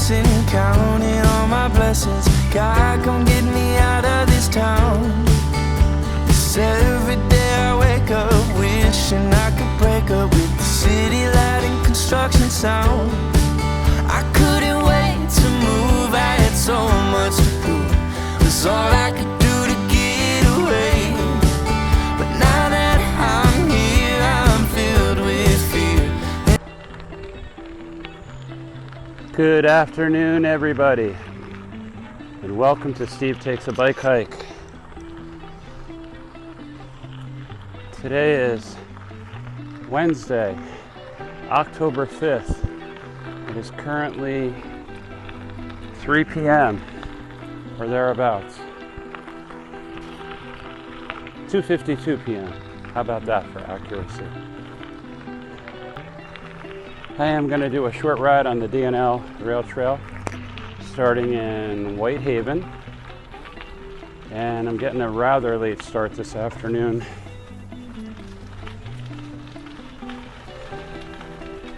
dancing, counting all my blessings. God, come get me out of this town. 'Cause every day I wake up wishing I could break up with the city light and construction sound. I couldn't wait to move, I had so much to prove. It was all I could do to get away. But now that I'm here, I'm filled with fear. Good afternoon, everybody, and welcome to Steve Takes a Bike Hike. Today is Wednesday, October 5th. It is currently 3 p.m. or thereabouts. 2:52 p.m. How about that for accuracy? I am going to do a short ride on the D&L Rail Trail starting in Whitehaven, and I'm getting a rather late start this afternoon.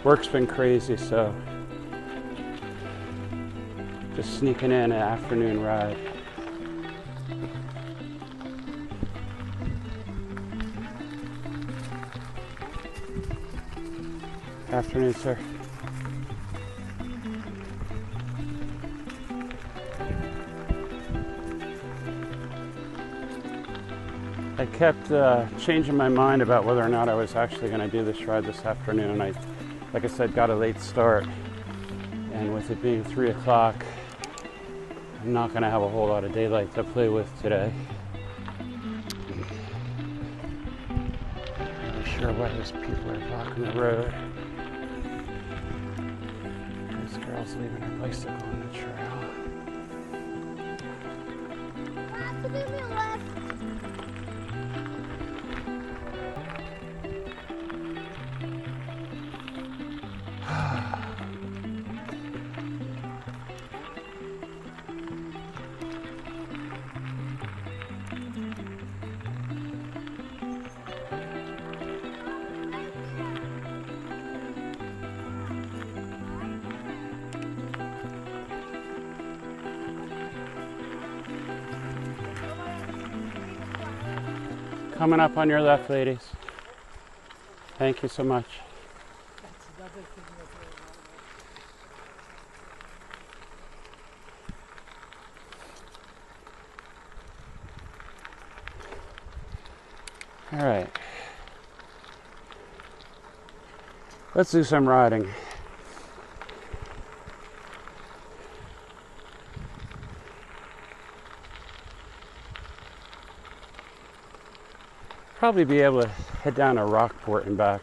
Work's been crazy, so just sneaking in an afternoon ride. Afternoon, sir. I kept changing my mind about whether or not I was actually going to do this ride this afternoon. Like I said, got a late start, and with it being 3 o'clock, I'm not going to have a whole lot of daylight to play with today. Not sure why those people are blocking the road. This girl's leaving her bicycle on the trail. Coming up on your left, ladies. Thank you so much. All right. Let's do some riding. Probably be able to head down to Rockport and back.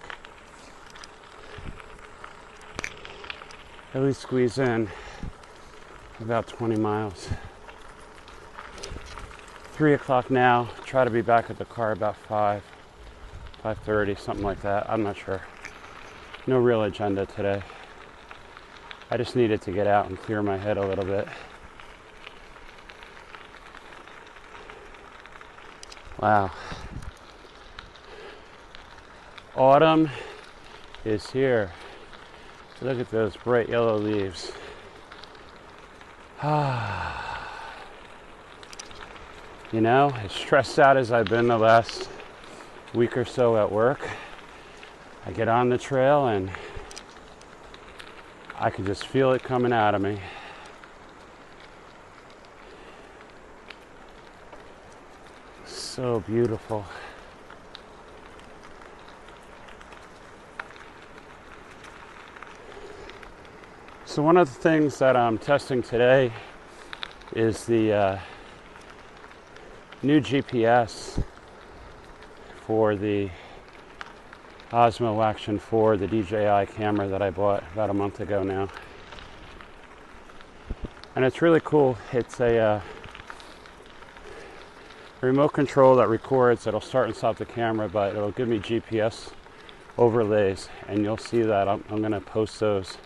At least squeeze in about 20 miles. 3 o'clock now. Try to be back at the car about 5:30, something like that. I'm not sure. No real agenda today. I just needed to get out and clear my head a little bit. Wow. Autumn is here. Look at those bright yellow leaves. You know, as stressed out as I've been the last week or so at work, I get on the trail and I can just feel it coming out of me. So beautiful. So one of the things that I'm testing today is the new GPS for the Osmo Action 4, the DJI camera that I bought about a month ago now. And it's really cool. It's a remote control that records. It'll start and stop the camera, but it'll give me GPS overlays, and you'll see that. I'm going to post those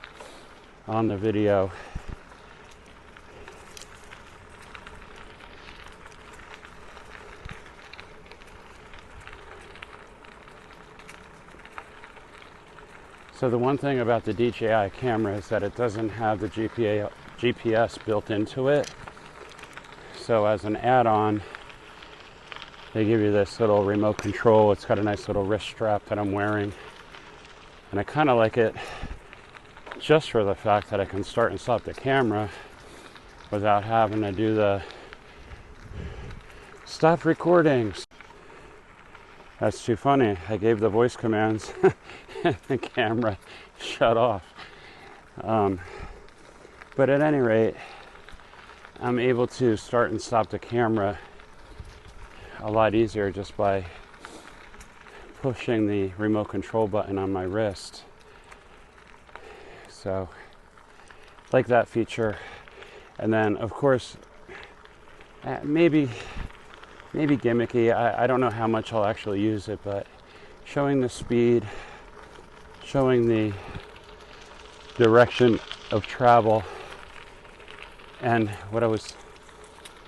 on the video. So the one thing about the DJI camera is that it doesn't have the GPS built into it. So as an add-on, they give you this little remote control. It's got a nice little wrist strap that I'm wearing. And I kind of like it just for the fact that I can start and stop the camera without having to do the stop recording. That's too funny. I gave the voice commands and the camera shut off. But at any rate, I'm able to start and stop the camera a lot easier just by pushing the remote control button on my wrist. So, like that feature. And then, of course, maybe gimmicky. I don't know how much I'll actually use it, but showing the speed, showing the direction of travel, and what I was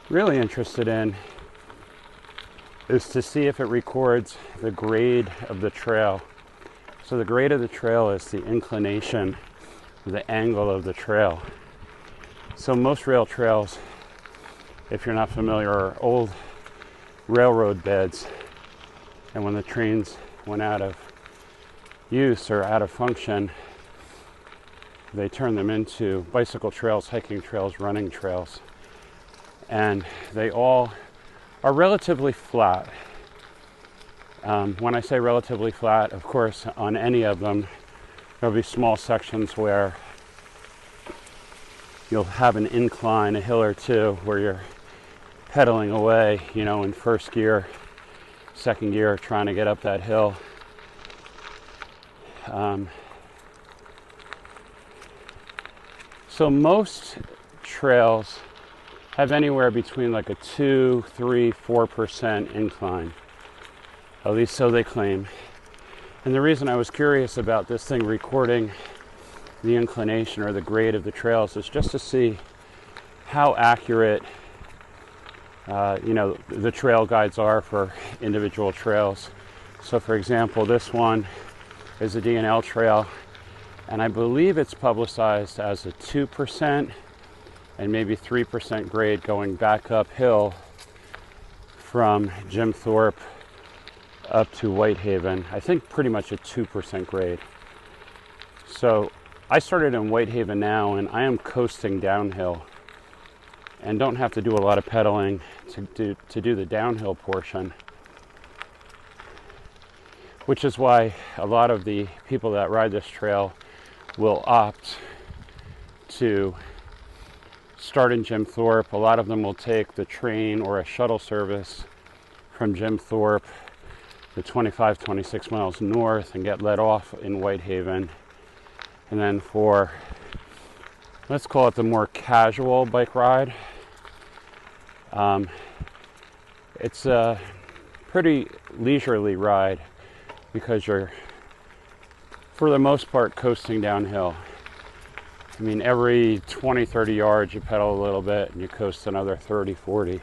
really interested in is to see if it records the grade of the trail. So the grade of the trail is the inclination, the angle of the trail. So most rail trails, if you're not familiar, are old railroad beds, and when the trains went out of use or out of function, they turned them into bicycle trails, hiking trails, running trails, and they all are relatively flat. When I say relatively flat, of course, on any of them, there'll be small sections where you'll have an incline, a hill or two, where you're pedaling away, in first gear, second gear, trying to get up that hill. So most trails have anywhere between like a 2, 3, 4% incline. At least so they claim. And the reason I was curious about this thing recording the inclination or the grade of the trails is just to see how accurate the trail guides are for individual trails. So for example, this one is a D&L Trail, and I believe it's publicized as a 2% and maybe 3% grade going back uphill from Jim Thorpe up to Whitehaven. I think pretty much a 2% grade. So I started in Whitehaven now, and I am coasting downhill and don't have to do a lot of pedaling to do the downhill portion, which is why a lot of the people that ride this trail will opt to start in Jim Thorpe. A lot of them will take the train or a shuttle service from Jim Thorpe the 25, 26 miles north and get let off in Whitehaven. And then for, let's call it the more casual bike ride, it's a pretty leisurely ride because you're, for the most part, coasting downhill. I mean, every 20, 30 yards you pedal a little bit and you coast another 30, 40.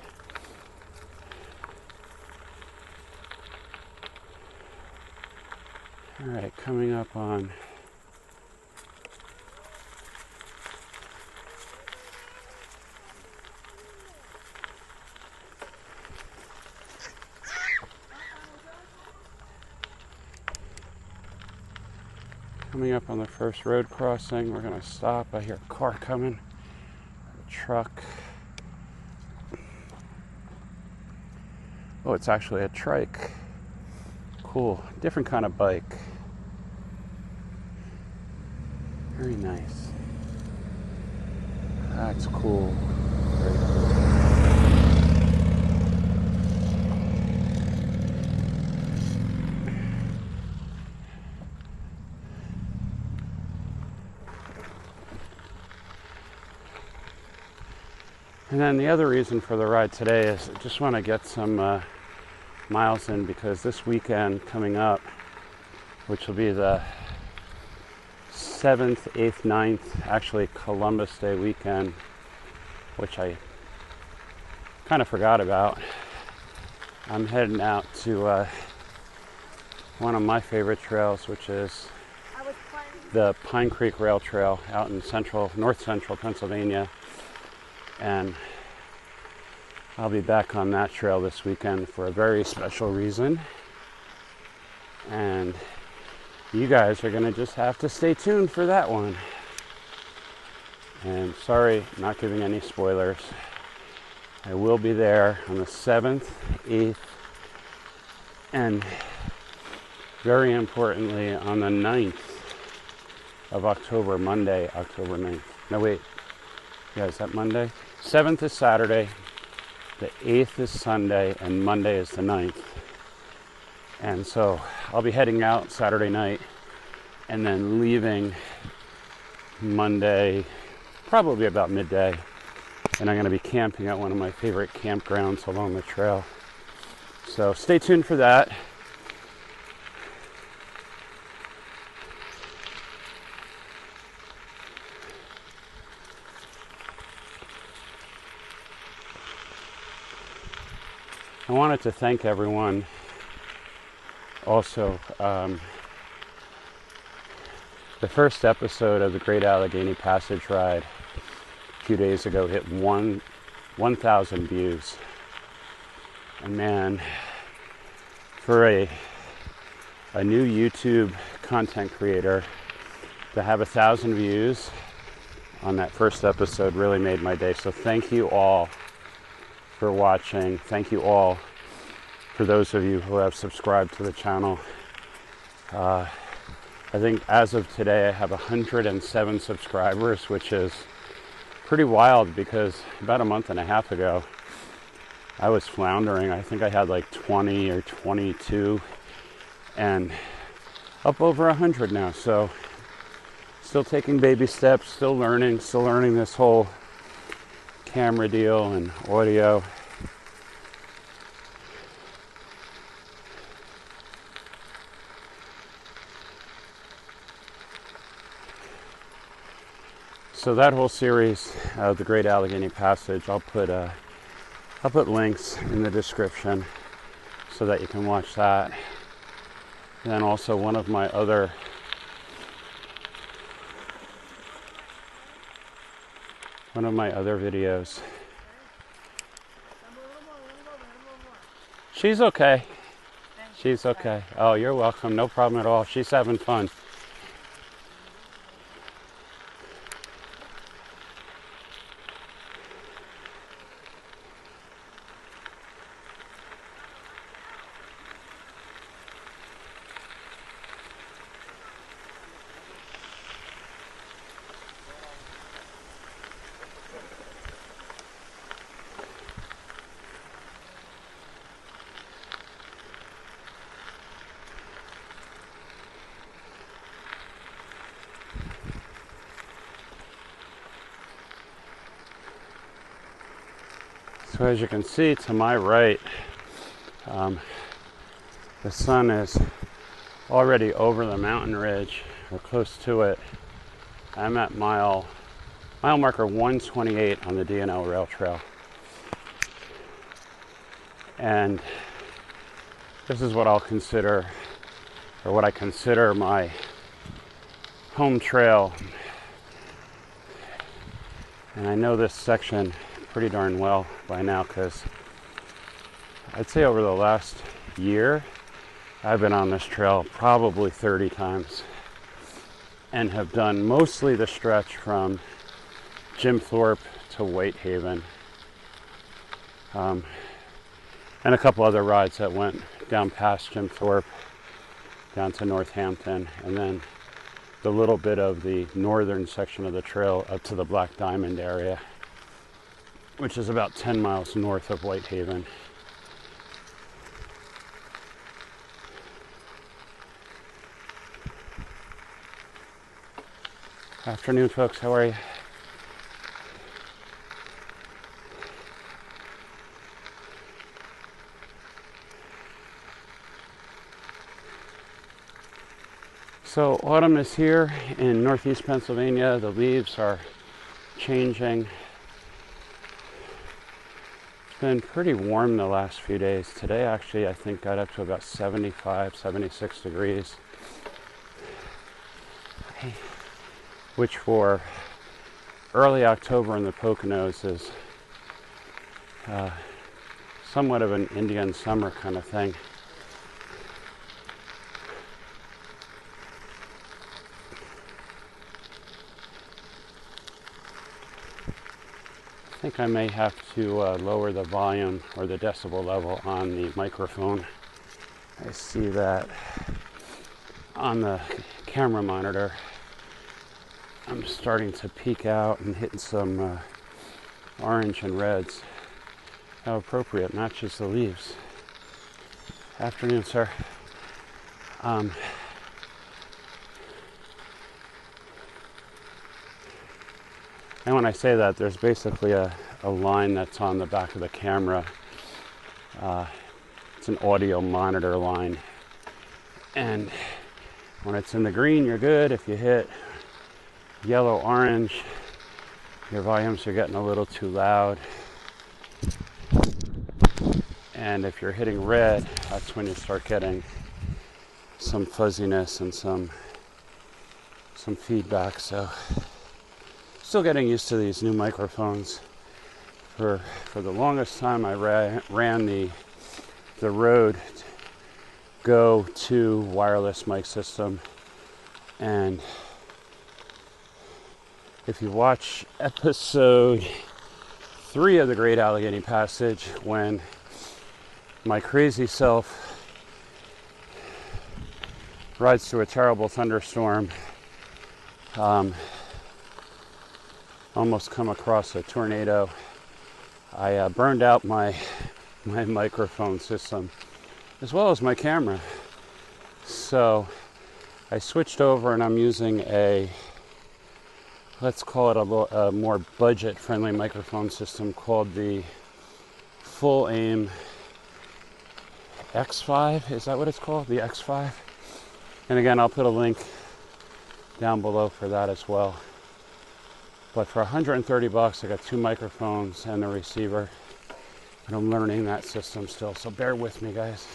All right, coming up on the first road crossing. We're gonna stop. I hear a car coming, a truck. Oh, it's actually a trike. Cool, different kind of bike. Very nice. That's cool. Very cool. And then the other reason for the ride today is I just want to get some miles in, because this weekend coming up, which will be the 7th, 8th, 9th, actually Columbus Day weekend, which I kind of forgot about. I'm heading out to one of my favorite trails, which is the Pine Creek Rail Trail out in north central Pennsylvania, and I'll be back on that trail this weekend for a very special reason, and you guys are gonna just have to stay tuned for that one. And sorry, not giving any spoilers. I will be there on the 7th, 8th, and very importantly on the 9th of October, Monday, October 9th. No, wait. Yeah, is that Monday? 7th is Saturday, the 8th is Sunday, and Monday is the 9th. And so I'll be heading out Saturday night and then leaving Monday, probably about midday. And I'm going to be camping at one of my favorite campgrounds along the trail. So stay tuned for that. I wanted to thank everyone also. The first episode of the Great Allegheny Passage Ride a few days ago hit 1,000 views. And man, for a new YouTube content creator to have 1,000 views on that first episode really made my day. So thank you all for watching. Thank you all for those of you who have subscribed to the channel. I think as of today I have 107 subscribers, which is pretty wild because about a month and a half ago I was floundering. I think I had like 20 or 22 and up over 100 now. So still taking baby steps, still learning this whole camera deal and audio. So that whole series of the Great Allegheny Passage, I'll put links in the description so that you can watch that. And then also one of my other videos. She's okay. She's okay. Oh, you're welcome. No problem at all. She's having fun. So as you can see to my right, the sun is already over the mountain ridge, or close to it. I'm at mile marker 128 on the D&L Rail Trail. And this is what I'll consider, or what I consider my home trail. And I know this section pretty darn well by now because I'd say over the last year I've been on this trail probably 30 times and have done mostly the stretch from Jim Thorpe to Whitehaven, and a couple other rides that went down past Jim Thorpe down to Northampton, and then the little bit of the northern section of the trail up to the Black Diamond area, which is about 10 miles north of Whitehaven. Afternoon, folks. How are you? So autumn is here in northeast Pennsylvania. The leaves are changing. It's been pretty warm the last few days. Today actually I think got up to about 75, 76 degrees. which for early October in the Poconos is somewhat of an Indian summer kind of thing. I think I may have to lower the volume or the decibel level on the microphone. I see that on the camera monitor. I'm starting to peek out and hitting some orange and reds. How appropriate, matches the leaves. Afternoon, sir. And when I say that, there's basically a line that's on the back of the camera. It's an audio monitor line. And when it's in the green, you're good. If you hit yellow, orange, your volumes are getting a little too loud. And if you're hitting red, that's when you start getting some fuzziness and some feedback. So still getting used to these new microphones. For the longest time, I ran the Rode Go 2 wireless mic system, and if you watch episode 3 of The Great Allegheny Passage, when my crazy self rides through a terrible thunderstorm, almost come across a tornado, I burned out my microphone system as well as my camera. So I switched over and I'm using let's call it a more budget-friendly microphone system called the Full Aim X5. Is that what it's called? The X5? And again, I'll put a link down below for that as well. But for $130, I got 2 microphones and a receiver. And I'm learning that system still, so bear with me, guys.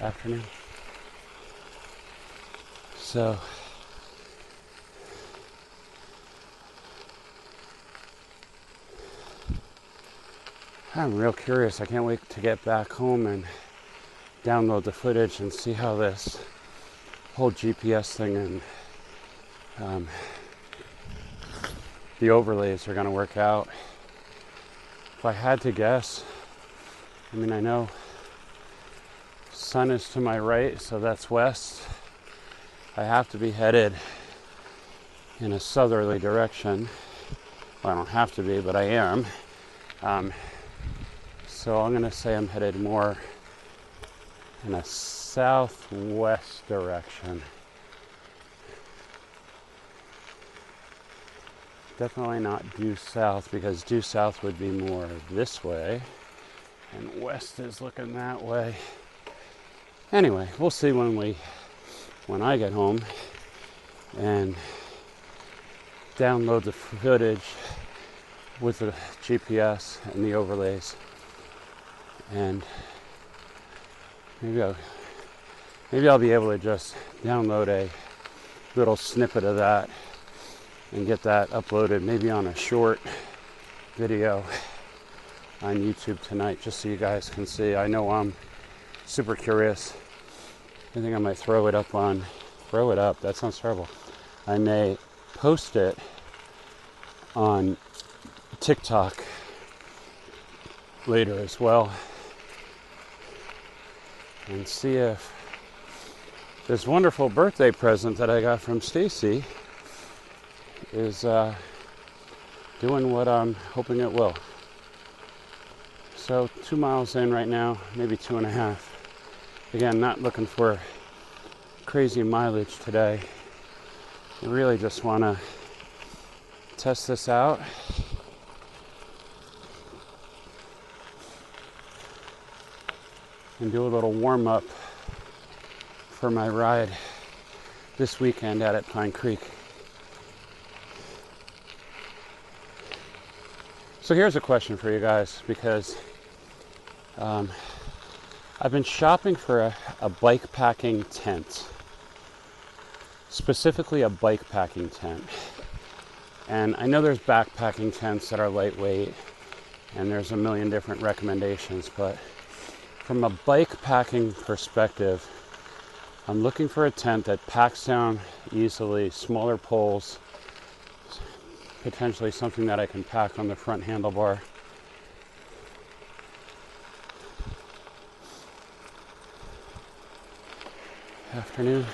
Afternoon. So I'm real curious. I can't wait to get back home and download the footage and see how this whole GPS thing and the overlays are going to work out. If I had to guess, I mean, I know sun is to my right, so that's west. I have to be headed in a southerly direction. Well, I don't have to be, but I am. So I'm going to say I'm headed more in a southwest direction. Definitely not due south, because due south would be more this way, and west is looking that way. Anyway, we'll see when I get home and download the footage with the GPS and the overlays, and maybe I'll be able to just download a little snippet of that and get that uploaded maybe on a short video on YouTube tonight, just so you guys can see. I know I'm super curious. I think I might throw it up, that sounds terrible. I may post it on TikTok later as well, and see if this wonderful birthday present that I got from Stacy is doing what I'm hoping it will. So 2 miles in right now, maybe 2.5. Again, not looking for crazy mileage today. I really just want to test this out. And do a little warm up for my ride this weekend out at Pine Creek. So here's a question for you guys, because I've been shopping for a bike packing tent, specifically a bike packing tent. And I know there's backpacking tents that are lightweight, and there's a million different recommendations, but from a bike packing perspective, I'm looking for a tent that packs down easily, smaller poles, potentially something that I can pack on the front handlebar. Afternoon.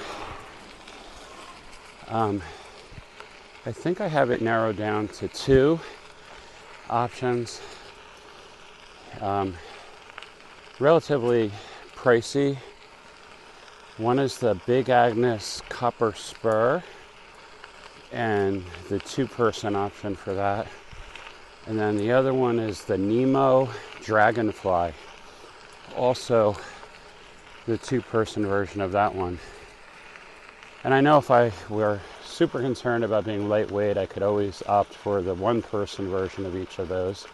I think I have it narrowed down to two options. Relatively pricey. One is the Big Agnes Copper Spur, and the two-person option for that. And then the other one is the Nemo Dragonfly, also the two-person version of that one. And I know if I were super concerned about being lightweight, I could always opt for the one-person version of each of those.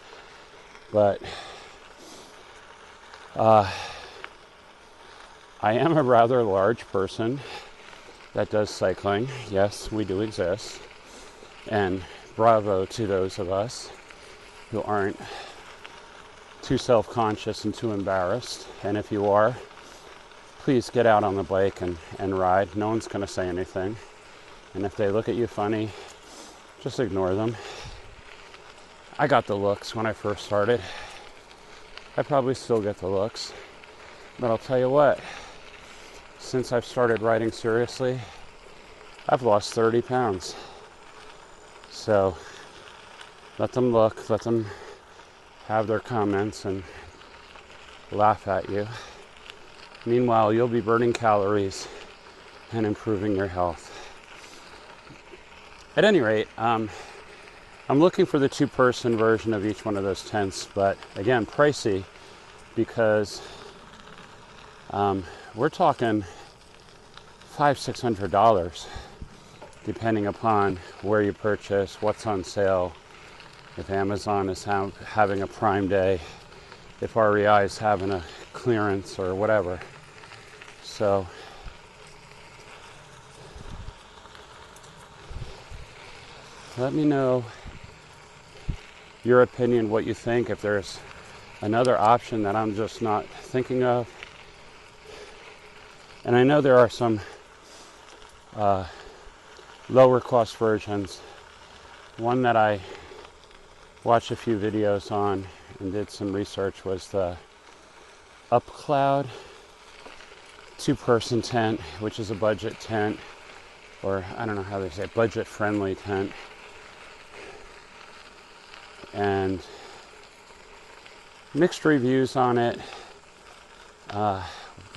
But I am a rather large person that does cycling. Yes, we do exist. And bravo to those of us who aren't too self-conscious and too embarrassed. And if you are, please get out on the bike and ride. No one's going to say anything. And if they look at you funny, just ignore them. I got the looks when I first started. I probably still get the looks. But I'll tell you what, since I've started riding seriously, I've lost 30 pounds. So let them look, let them have their comments and laugh at you. Meanwhile, you'll be burning calories and improving your health. At any rate, I'm looking for the two-person version of each one of those tents, but again, pricey, because we're talking $500-$600, depending upon where you purchase, what's on sale, if Amazon is having a Prime Day, if REI is having a clearance or whatever. So let me know your opinion, what you think, if there's another option that I'm just not thinking of. And I know there are some lower cost versions. One that I watched a few videos on and did some research was the UpCloud two-person tent, which is a budget tent, or I don't know how they say, budget-friendly tent. And mixed reviews on it.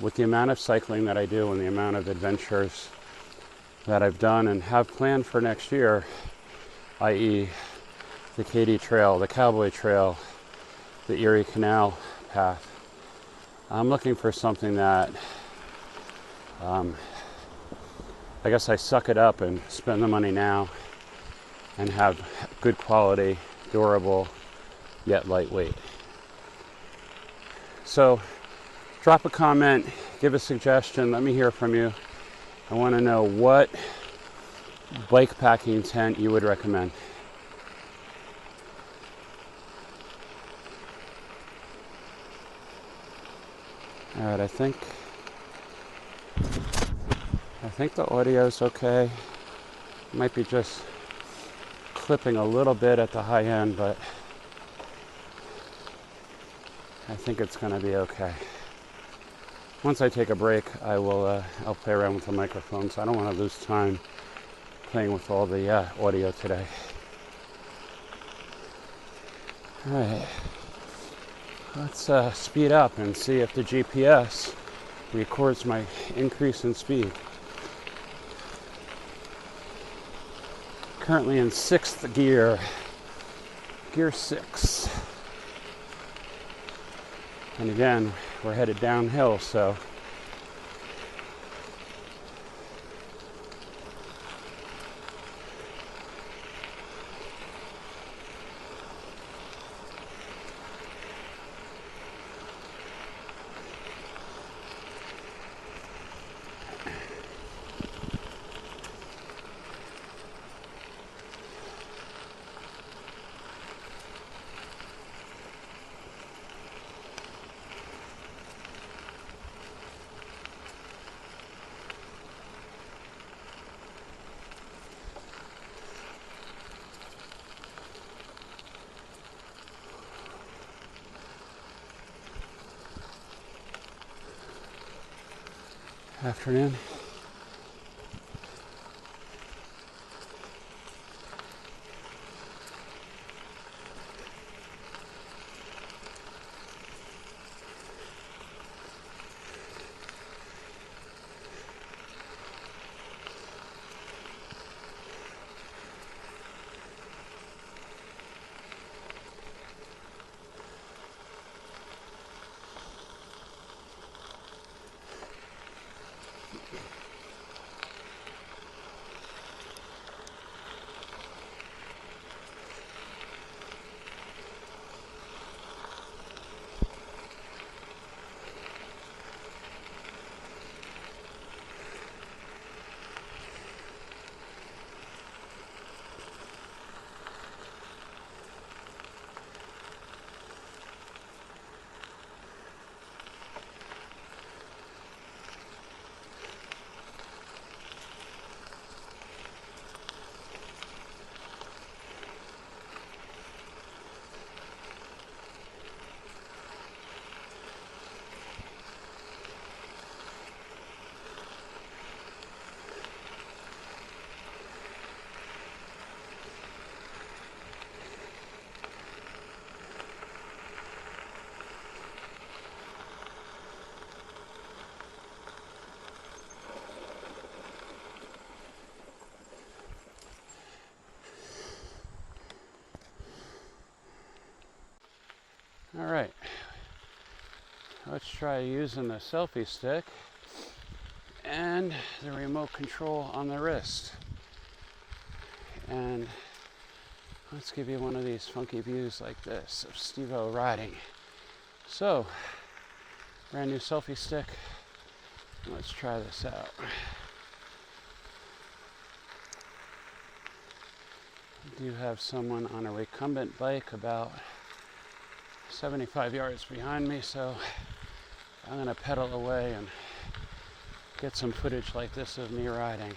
With the amount of cycling that I do and the amount of adventures that I've done and have planned for next year, i.e. the Katy Trail, the Cowboy Trail, the Erie Canal path, I'm looking for something that I guess I suck it up and spend the money now and have good quality, durable, yet lightweight. So drop a comment, give a suggestion, let me hear from you. I want to know what bike packing tent you would recommend. All right, I think the audio's okay. Might be just clipping a little bit at the high end, but I think it's going to be okay. Once I take a break, I'll play around with the microphone, so I don't want to lose time playing with all the audio today. All right, let's speed up and see if the GPS records my increase in speed. Currently in 6th gear, gear 6. And again, we're headed downhill, so afternoon. All right, let's try using the selfie stick and the remote control on the wrist. And let's give you one of these funky views like this of Steve-O riding. So, brand new selfie stick. Let's try this out. I do have someone on a recumbent bike about 75 yards behind me, so I'm going to pedal away and get some footage like this of me riding.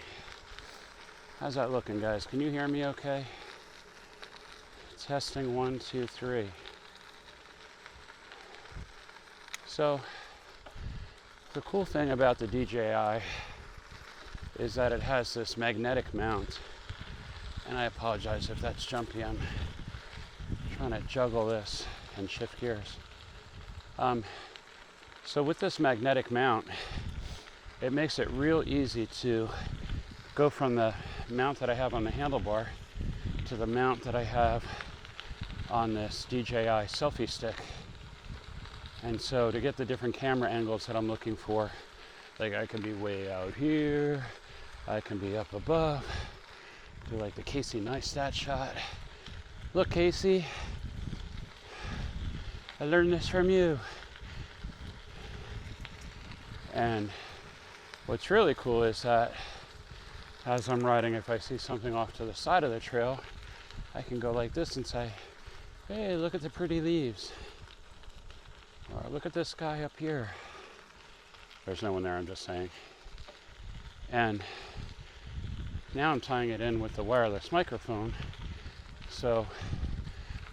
How's that looking, guys? Can you hear me okay? Testing 1, 2, 3. So, the cool thing about the DJI is that it has this magnetic mount. And I apologize if that's jumpy. I'm trying to juggle this and shift gears. So with this magnetic mount, it makes it real easy to go from the mount that I have on the handlebar to the mount that I have on this DJI selfie stick. And so to get the different camera angles that I'm looking for, like I can be way out here, I can be up above, do like the Casey Neistat shot. Look, Casey, I learned this from you. And what's really cool is that as I'm riding, if I see something off to the side of the trail, I can go like this and say, hey, look at the pretty leaves. Or look at this guy up here. There's no one there, I'm just saying. And now I'm tying it in with the wireless microphone. So,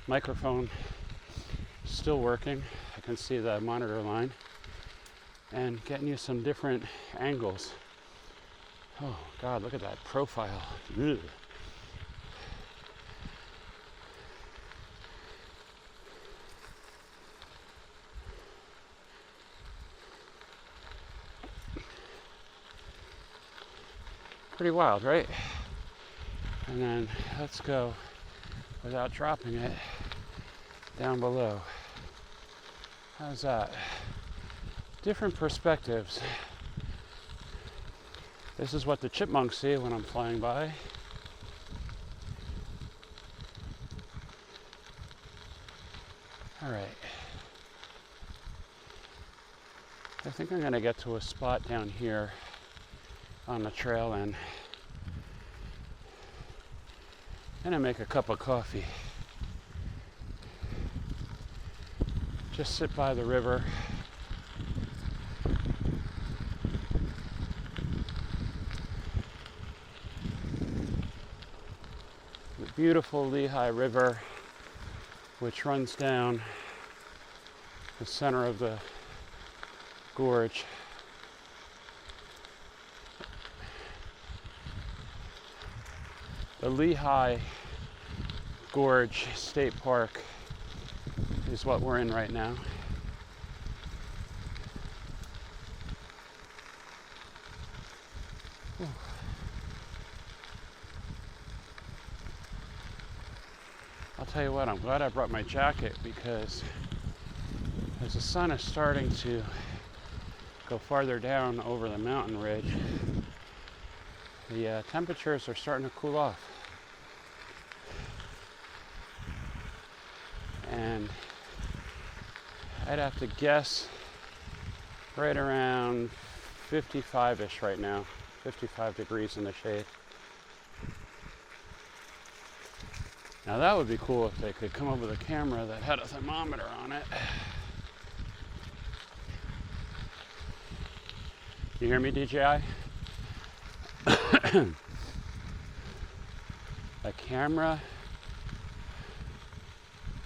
microphone still working. I can see the monitor line. And getting you some different angles. Oh God, look at that profile. Ugh. Pretty wild, right? And then let's go without dropping it down below. How's that? Different perspectives. This is what the chipmunks see when I'm flying by. All right. I think I'm going to get to a spot down here on the trail and I make a cup of coffee. Just sit by the river. The beautiful Lehigh River, which runs down the center of the gorge. the Lehigh Gorge State Park is what we're in right now. Whew. I'll tell you what, I'm glad I brought my jacket, because as the sun is starting to go farther down over the mountain ridge, the temperatures are starting to cool off. And I'd have to guess right around 55-ish right now, 55 degrees in the shade. Now that would be cool if they could come up with a camera that had a thermometer on it. You hear me, DJI? A camera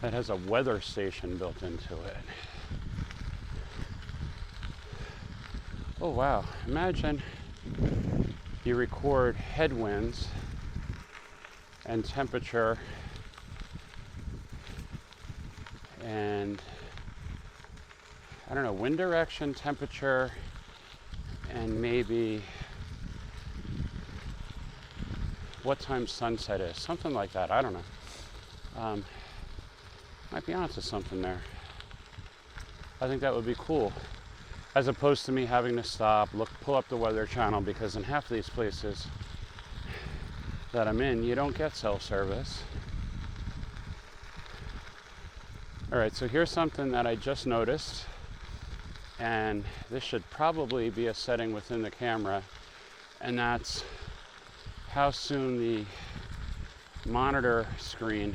that has a weather station built into it. Oh wow, imagine you record headwinds and temperature and, I don't know, wind direction, temperature, and maybe what time sunset is, something like that. I don't know. Might be onto something there. I think that would be cool, as opposed to me having to stop, pull up the Weather Channel, because in half of these places that I'm in, you don't get cell service. All right, so here's something that I just noticed, and this should probably be a setting within the camera, and that's how soon the monitor screen.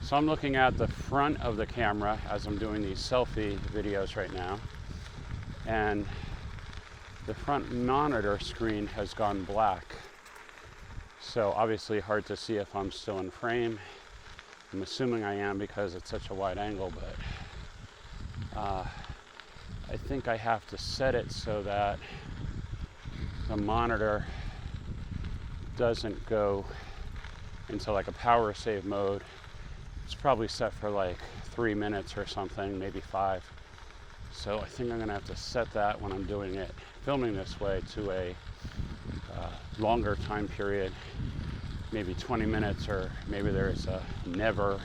So I'm looking at the front of the camera as I'm doing these selfie videos right now, and the front monitor screen has gone black. So obviously hard to see if I'm still in frame. I'm assuming I am because it's such a wide angle, but I think I have to set it so that the monitor doesn't go into like a power save mode. It's probably set for like 3 minutes or something, maybe 5. So I think I'm gonna have to set that when I'm doing it, filming this way, to a longer time period, maybe 20 minutes, or maybe there's a never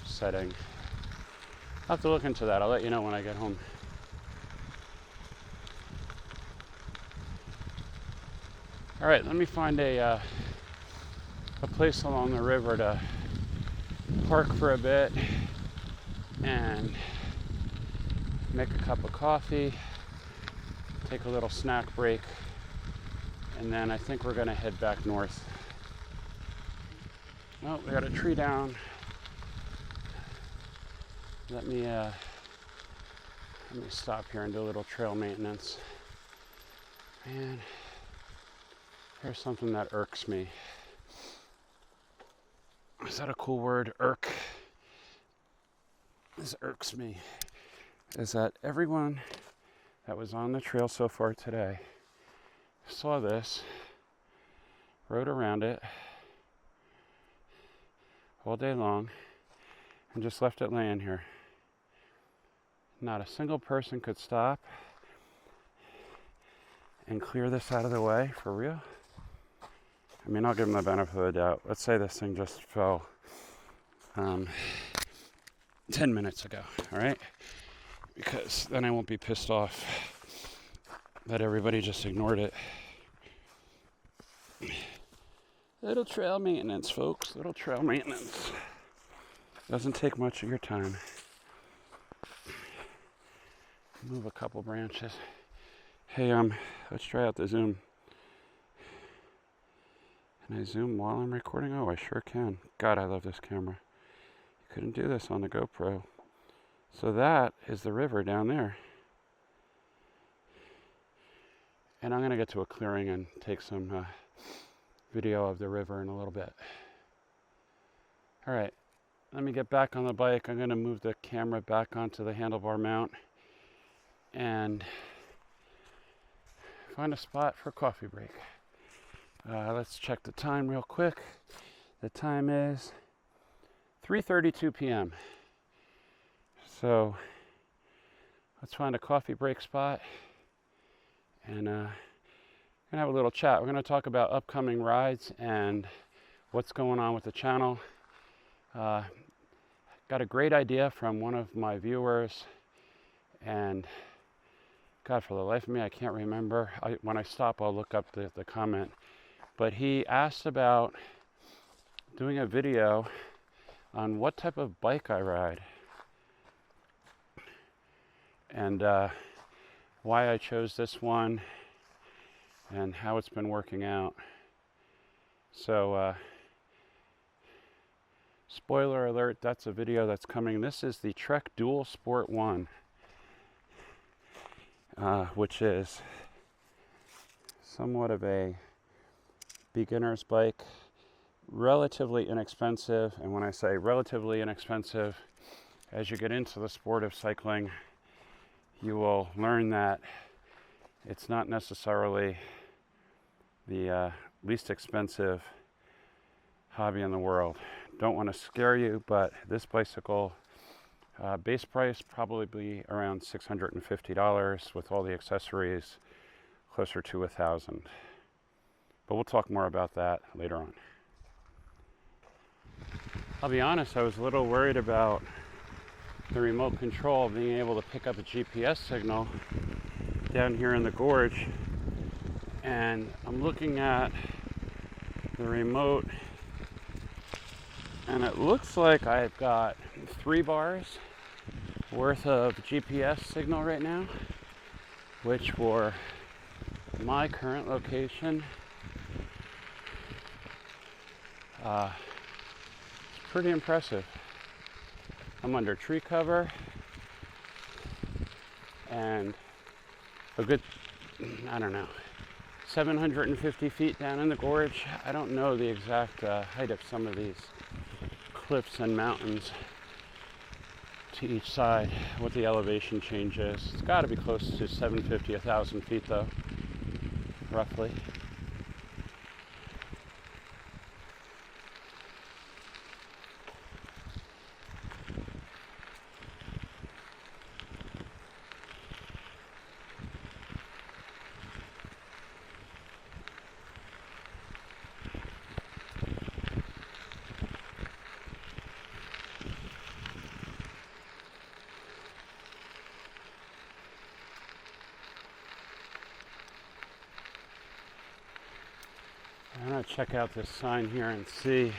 setting. I'll have to look into that. I'll let you know when I get home. All right, let me find a place along the river to park for a bit and make a cup of coffee, take a little snack break, and then I think we're gonna head back north. Oh, we got a tree down. Let me stop here and do a little trail maintenance. Man, here's something that irks me. Is that a cool word? Irk. This irks me. Is that everyone that was on the trail so far today saw this, rode around it all day long, and just left it laying here. Not a single person could stop and clear this out of the way, for real. I mean, I'll give them the benefit of the doubt. Let's say this thing just fell 10 minutes ago, all right? Because then I won't be pissed off that everybody just ignored it. Little trail maintenance, folks. Little trail maintenance. Doesn't take much of your time. Move a couple branches. Hey, let's try out the zoom. Can I zoom while I'm recording? Oh, I sure can. God, I love this camera. You couldn't do this on the GoPro. So that is the river down there. And I'm going to get to a clearing and take some video of the river in a little bit. All right, let me get back on the bike. I'm going to move the camera back onto the handlebar mount and find a spot for a coffee break. Let's check the time real quick. The time is 3:32 p.m. So let's find a coffee break spot and gonna have a little chat. We're gonna talk about upcoming rides and what's going on with the channel. Got a great idea from one of my viewers, and God, for the life of me, I can't remember. When I stop, I'll look up the comment. But he asked about doing a video on what type of bike I ride and why I chose this one and how it's been working out. So spoiler alert, that's a video that's coming. This is the Trek Dual Sport 1, which is somewhat of a beginner's bike, relatively inexpensive. And when I say relatively inexpensive, as you get into the sport of cycling, you will learn that it's not necessarily the least expensive hobby in the world. Don't want to scare you, but this bicycle, base price probably around $650, with all the accessories closer to $1,000. But we'll talk more about that later on. I'll be honest, I was a little worried about the remote control being able to pick up a GPS signal down here in the gorge, and I'm looking at the remote and it looks like I've got 3 bars worth of GPS signal right now, which for my current location it's pretty impressive. I'm under tree cover and a good, I don't know, 750 feet down in the gorge. I don't know the exact height of some of these cliffs and mountains to each side, what the elevation change is. It's got to be close to 750, 1,000 feet though, roughly. I'm going to check out this sign here and see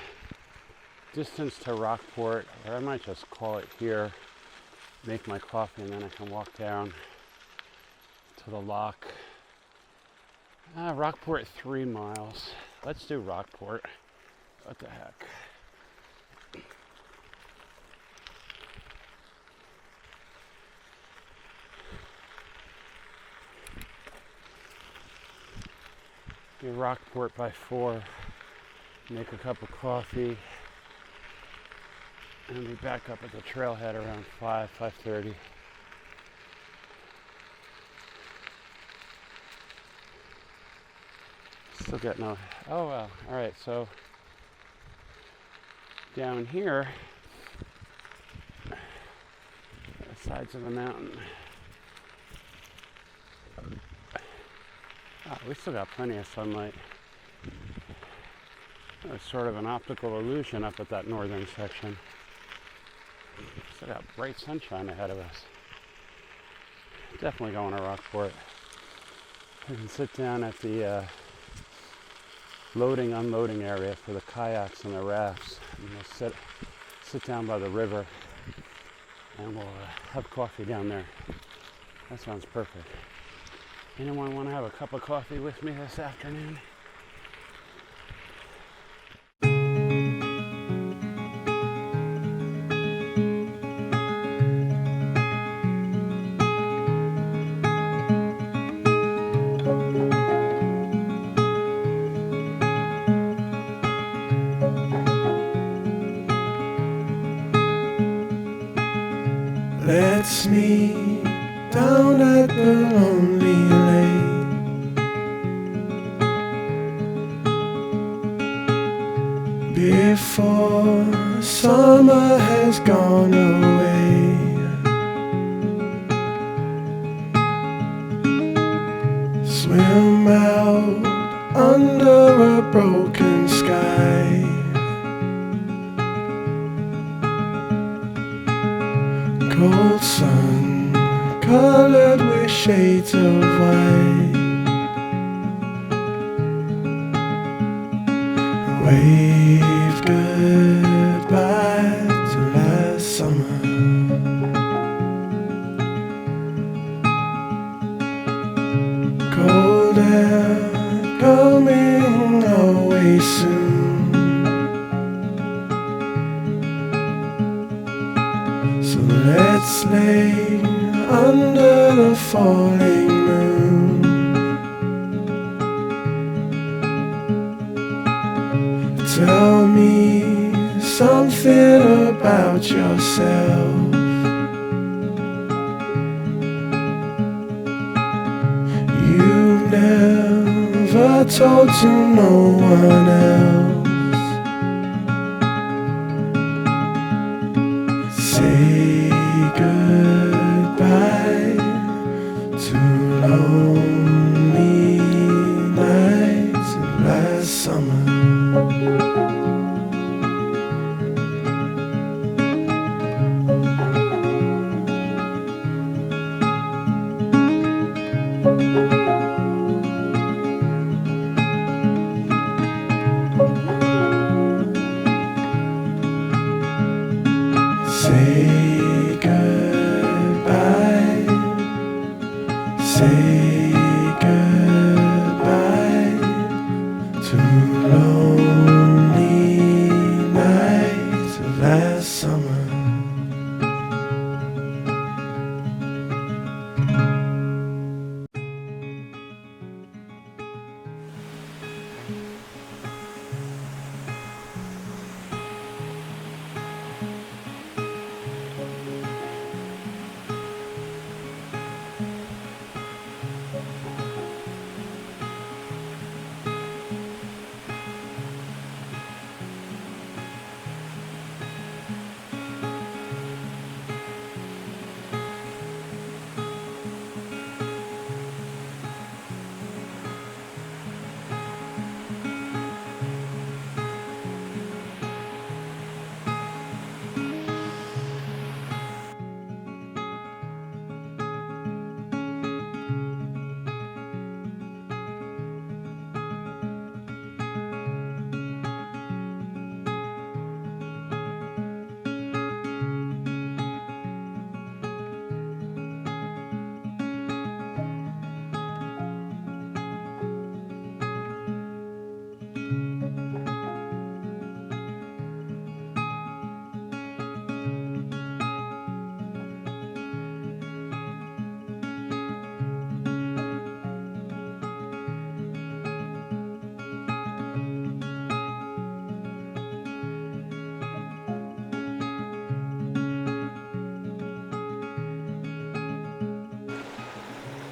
distance to Rockport, or I might just call it here, make my coffee, and then I can walk down to the lock. Rockport, 3 miles. Let's do Rockport. What the heck? Do Rockport by 4, make a cup of coffee, and be back up at the trailhead around 5:30. Still getting oh well, alright, so down here, the sides of the mountain. We still got plenty of sunlight. It's sort of an optical illusion up at that northern section. Still got bright sunshine ahead of us. Definitely going to Rockport. We can sit down at the loading unloading area for the kayaks and the rafts, and we'll sit down by the river, and we'll have coffee down there. That sounds perfect. Anyone want to have a cup of coffee with me this afternoon? Let's meet down at the lonely lake. before summer has gone away. Swim out under a broken sky. Cold sun colored with shades of white. Wave goodbye to last summer. Cold air coming away soon. So let's lay under the falling moon. Tell me something about yourself. You've never told to no one else. Say goodbye to lonely nights and last summer. Say goodbye. Say goodbye to lonely nights of last summer.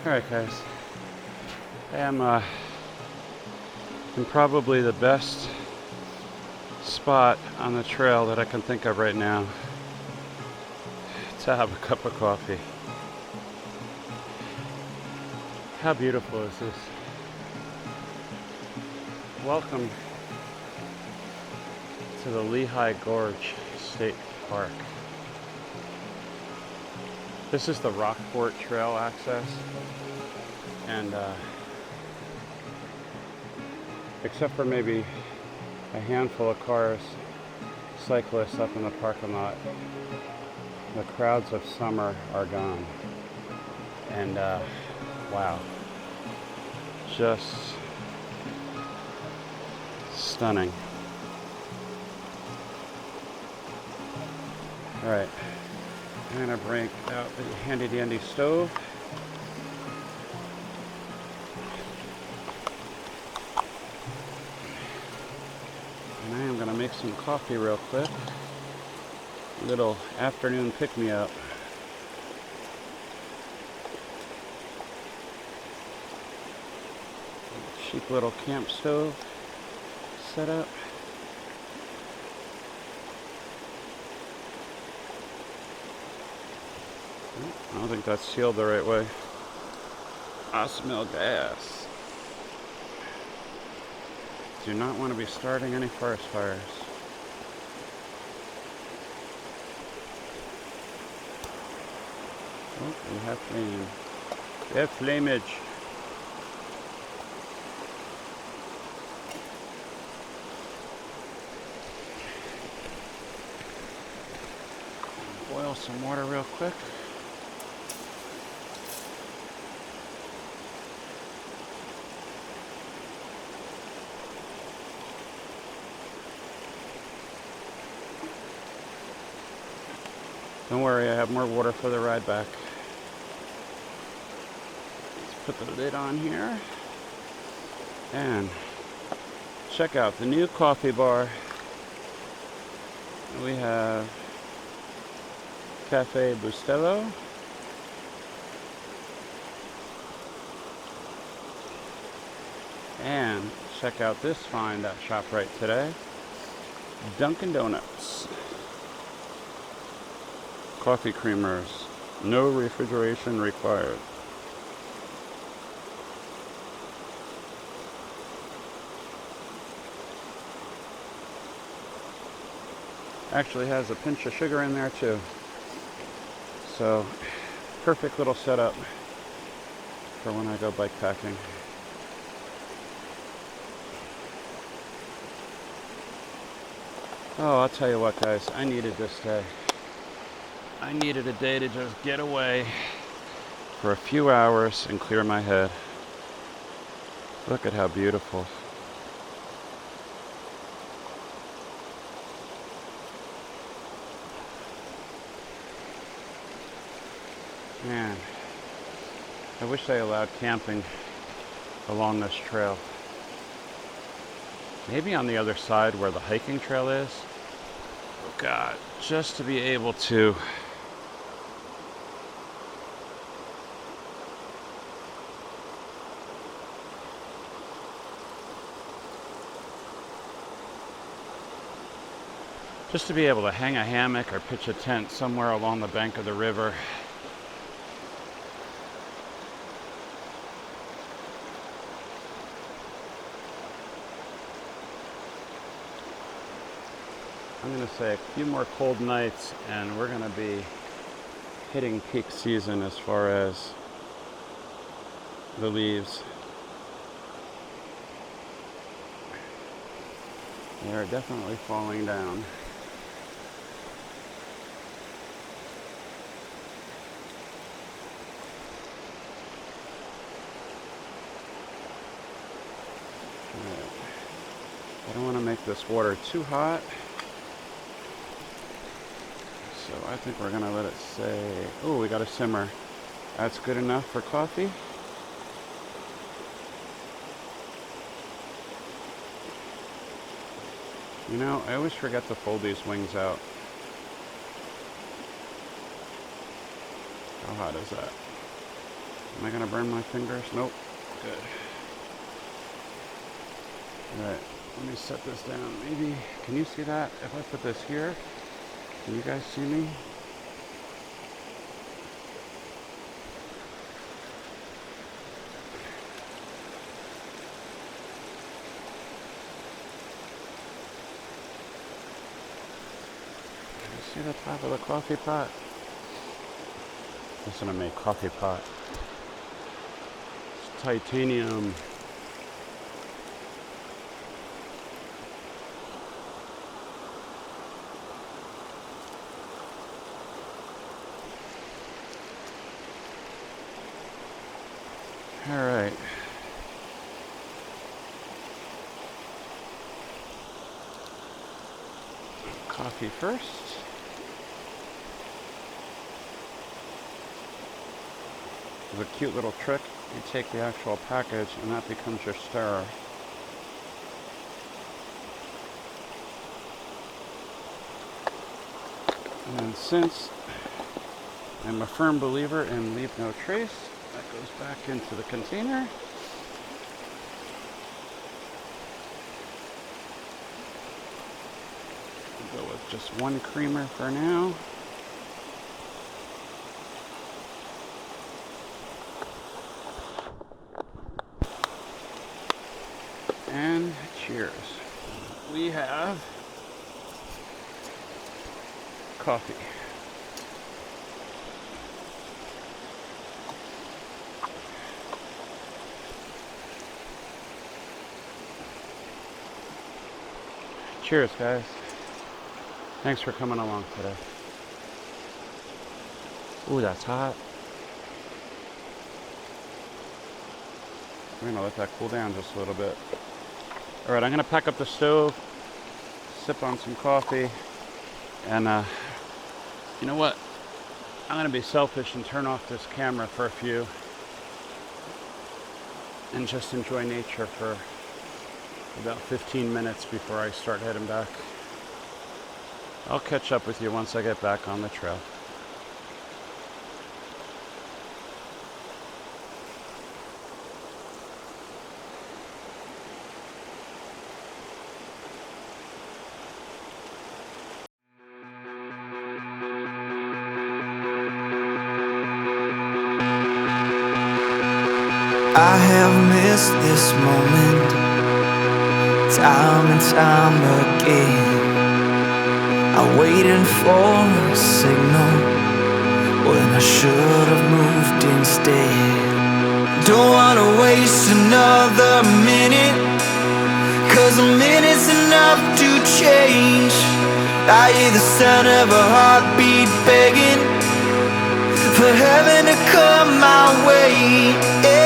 Alright guys, I am in probably the best spot on the trail that I can think of right now to have a cup of coffee. How beautiful is this? Welcome to the Lehigh Gorge State Park. This is the Rockport Trail access, and except for maybe a handful of cars, cyclists up in the parking lot, the crowds of summer are gone. And wow, just stunning. All right. I'm gonna break out the handy dandy stove. And I am gonna make some coffee real quick. Little afternoon pick-me-up. Cheap little camp stove set up. I don't think that's sealed the right way. I smell gas. Do not want to be starting any forest fires. Oh, we have flame. We have flameage. Boil some water real quick. Don't worry, I have more water for the ride back. Let's put the lid on here. And check out the new coffee bar. We have Cafe Bustelo. And check out this find at ShopRite today. Dunkin' Donuts. Coffee creamers. No refrigeration required. Actually has a pinch of sugar in there too. So, perfect little setup for when I go bike packing. Oh, I'll tell you what, guys, I needed this day. I needed a day to just get away for a few hours and clear my head. Look at how beautiful. Man, I wish they allowed camping along this trail. Maybe on the other side where the hiking trail is. Oh God, just to be able to hang a hammock or pitch a tent somewhere along the bank of the river. I'm going to say a few more cold nights and we're going to be hitting peak season as far as the leaves. They are definitely falling down. I don't want to make this water too hot. So I think we're going to let it say, oh, we got a simmer. That's good enough for coffee. You know, I always forget to fold these wings out. How hot is that? Am I going to burn my fingers? Nope. Good. Alright, let me set this down. Maybe, can you see that? If I put this here, can you guys see me? See the top of the coffee pot? Listen to me, coffee pot. It's titanium. All right. Coffee first. There's a cute little trick. You take the actual package and that becomes your stirrer. And since I'm a firm believer in leave no trace, that goes back into the container. We'll go with just one creamer for now. have coffee. Cheers, guys. Thanks for coming along today. Ooh, that's hot. I'm gonna let that cool down just a little bit. All right, I'm gonna pack up the stove, sip on some coffee, and you know what? I'm gonna be selfish and turn off this camera for a few and just enjoy nature for about 15 minutes before I start heading back. I'll catch up with you once I get back on the trail. I have missed this moment time and time again. I waited for a signal when I should have moved instead. Don't wanna waste another minute, 'cause a minute's enough to change. I hear the sound of a heartbeat begging for heaven to come my way, yeah.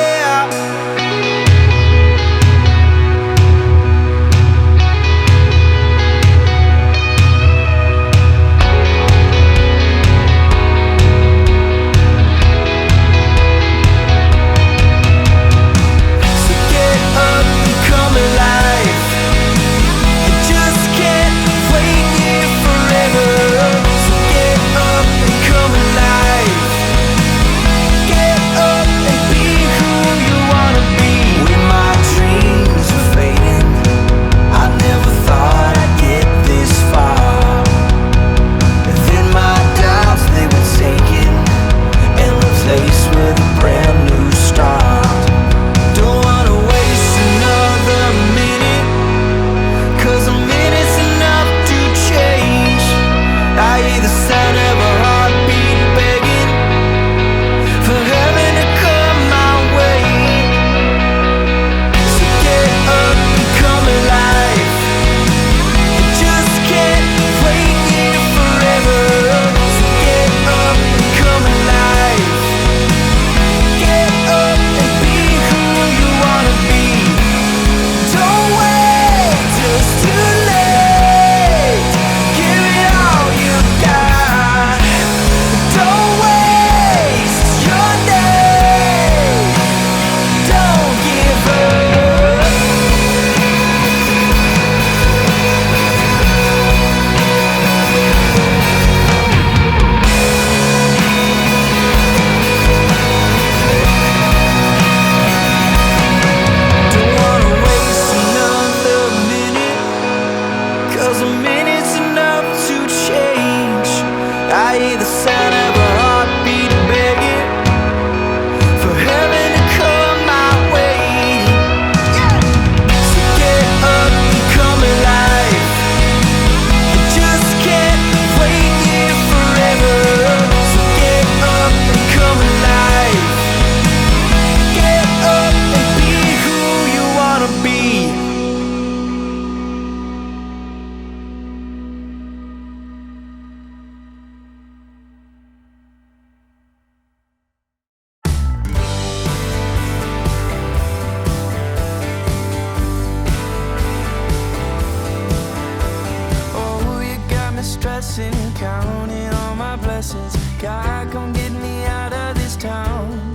Counting all my blessings, God, come get me out of this town.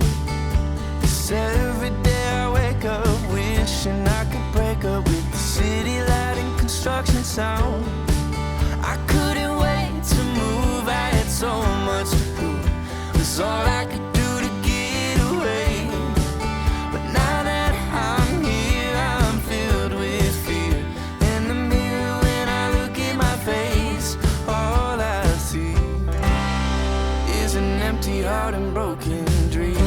'Cause every day I wake up wishing I could break up with the city light and construction sound. I couldn't wait to move, I had so much to do. It was all I could do to get away. But now that I'm here, I'm filled with fear. In the mirror when I look at my face, all I see is an empty heart and broken dreams.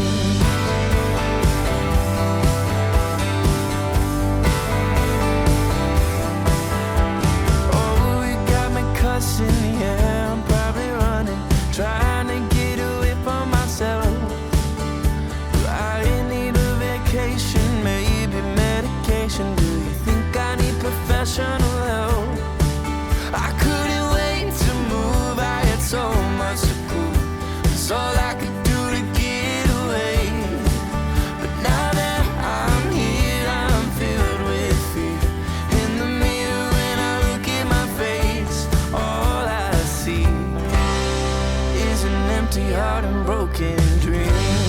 situation? Do you think I need professional help? I couldn't wait to move, I had so much to prove. It's all I could do to get away. But now that I'm here, I'm filled with fear. In the mirror when I look at my face, all I see is an empty heart and broken dreams.